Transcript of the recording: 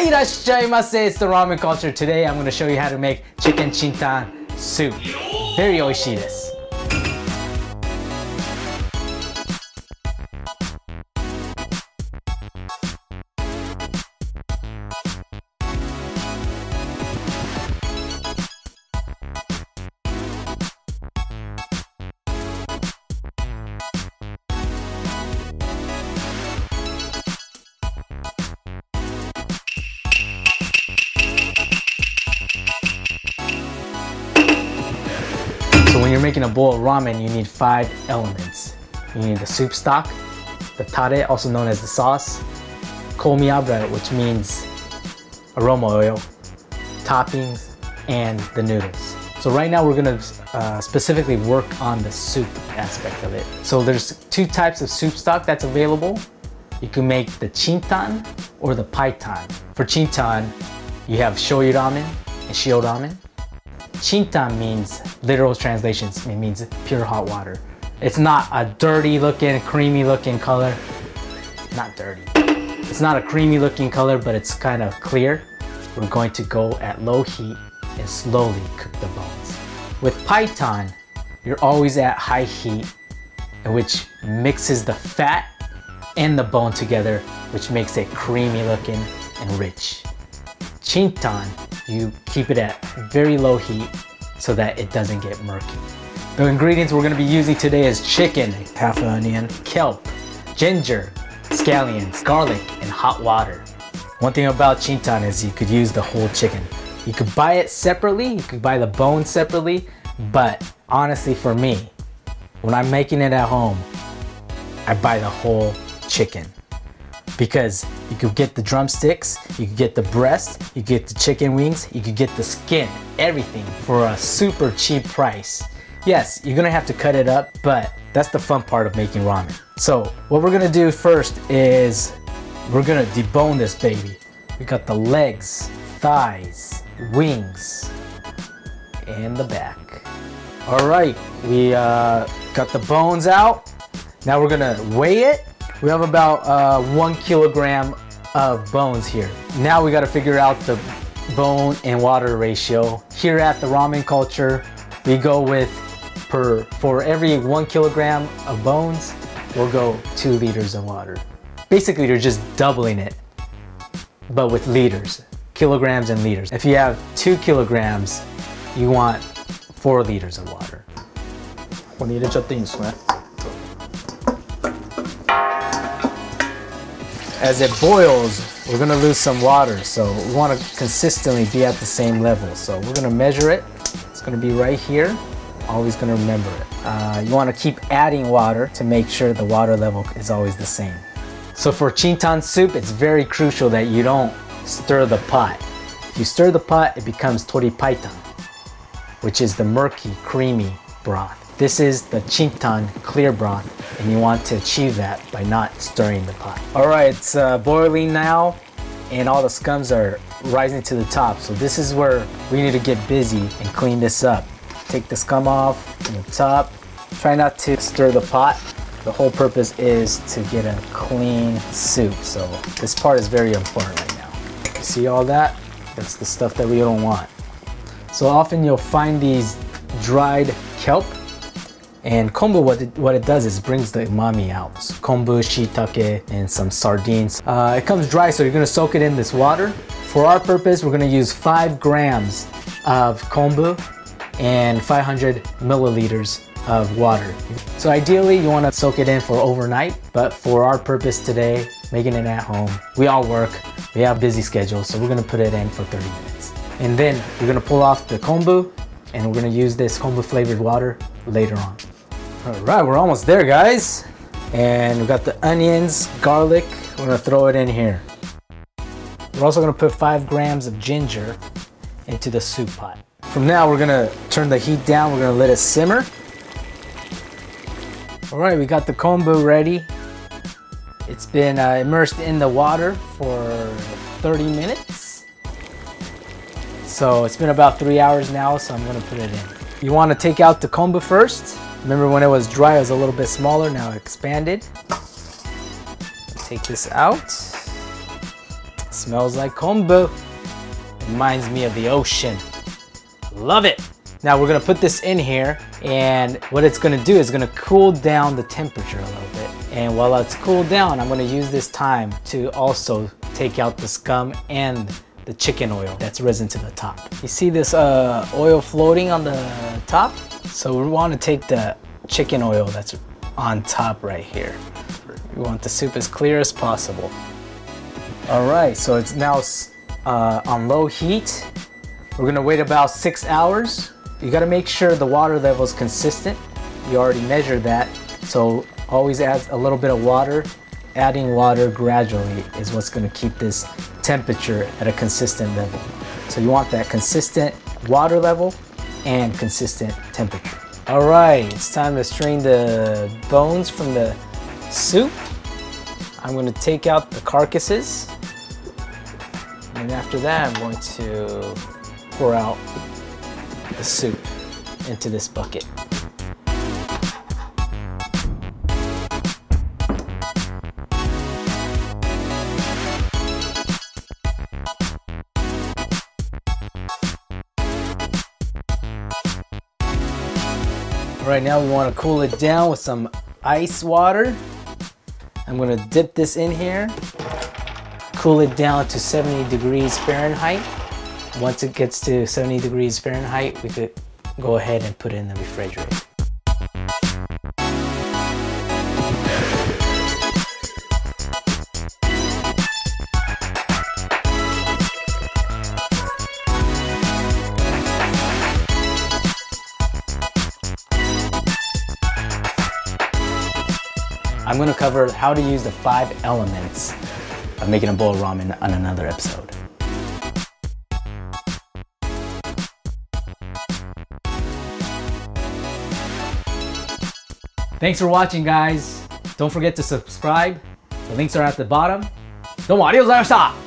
Irashaimase, it's the ramen culture. Today I'm going to show you how to make chicken Chintan soup. Very oishii desu. So when you're making a bowl of ramen, you need 5 elements. You need the soup stock, the tare, also known as the sauce, komiabra, which means aroma oil, toppings, and the noodles. So right now we're gonna specifically work on the soup aspect of it. So there's 2 types of soup stock that's available. You can make the Chintan or the Paitan. For Chintan, you have Shoyu Ramen and Shio Ramen. Chintan means, literal translations, it means pure hot water. It's not a dirty looking, creamy looking color. Not dirty. It's not a creamy looking color, but it's kind of clear. We're going to go at low heat and slowly cook the bones. With Paitan, you're always at high heat, which mixes the fat and the bone together, which makes it creamy looking and rich. Chintan, you keep it at very low heat so that it doesn't get murky. The ingredients we're going to be using today is chicken, half an onion, kelp, ginger, scallions, garlic, and hot water. One thing about Chintan is you could use the whole chicken. You could buy it separately, you could buy the bone separately, but honestly for me, when I'm making it at home, I buy the whole chicken. Because you could get the drumsticks, you could get the breast, you could get the chicken wings, you could get the skin, everything for a super cheap price. Yes, you're gonna have to cut it up, but that's the fun part of making ramen. So what we're gonna do first is we're gonna debone this baby. We got the legs, thighs, wings, and the back. All right, we got the bones out. Now we're gonna weigh it. We have about 1 kilogram of bones here. Now we gotta figure out the bone and water ratio. Here at the ramen culture, we go with, for every 1 kilogram of bones, we'll go 2 liters of water. Basically, you're just doubling it, but with liters, kilograms and liters. If you have 2 kilograms, you want 4 liters of water. ここに入れちゃっていいんですね。As it boils, we're gonna lose some water, so we want to consistently be at the same level. So we're gonna measure it. It's gonna be right here. Always gonna remember it. You want to keep adding water to make sure the water level is always the same. So for Chintan soup, it's very crucial that you don't stir the pot. If you stir the pot, it becomes tori Paitan, which is the murky, creamy broth. This is the Chintan clear broth, and you want to achieve that by not stirring the pot. All right, it's boiling now, and all the scums are rising to the top. So this is where we need to get busy and clean this up. Take the scum off from the top. Try not to stir the pot. The whole purpose is to get a clean soup. So this part is very important right now. You see all that? That's the stuff that we don't want. So often you'll find these dried kelp. And kombu, what it does is brings the umami out. So kombu, shiitake, and some sardines. It comes dry, so you're gonna soak it in this water. For our purpose, we're gonna use 5 grams of kombu and 500 milliliters of water. So ideally, you wanna soak it in for overnight, but for our purpose today, making it at home, we all work, we have busy schedules, so we're gonna put it in for 30 minutes. And then we're gonna pull off the kombu, and we're gonna use this kombu flavored water later on. All right, we're almost there, guys. And we got the onions, garlic. We're gonna throw it in here. We're also gonna put 5 grams of ginger into the soup pot. From now, we're gonna turn the heat down. We're gonna let it simmer. All right, we got the kombu ready. It's been immersed in the water for 30 minutes. So it's been about 3 hours now, so I'm gonna put it in. You wanna take out the kombu first. Remember when it was dry, it was a little bit smaller, now it expanded. Take this out. Smells like kombu. Reminds me of the ocean. Love it. Now we're gonna put this in here, and what it's gonna do is gonna cool down the temperature a little bit. And while it's cooled down, I'm gonna use this time to also take out the scum and the chicken oil that's risen to the top. You see this oil floating on the top? So we want to take the chicken oil that's on top right here. We want the soup as clear as possible. All right, so it's now on low heat. We're gonna wait about 6 hours. You gotta make sure the water level is consistent. You already measured that, so always add a little bit of water. Adding water gradually is what's gonna keep this temperature at a consistent level. So you want that consistent water level and consistent temperature. All right, it's time to strain the bones from the soup. I'm gonna take out the carcasses. And after that, I'm going to pour out the soup into this bucket. Right now we want to cool it down with some ice water. I'm going to dip this in here, cool it down to 70 degrees Fahrenheit. Once it gets to 70 degrees Fahrenheit, we could go ahead and put it in the refrigerator. I'm going to cover how to use the 5 elements of making a bowl of ramen on another episode. Thanks for watching, guys. Don't forget to subscribe. The links are at the bottom. どうもありがとうございました。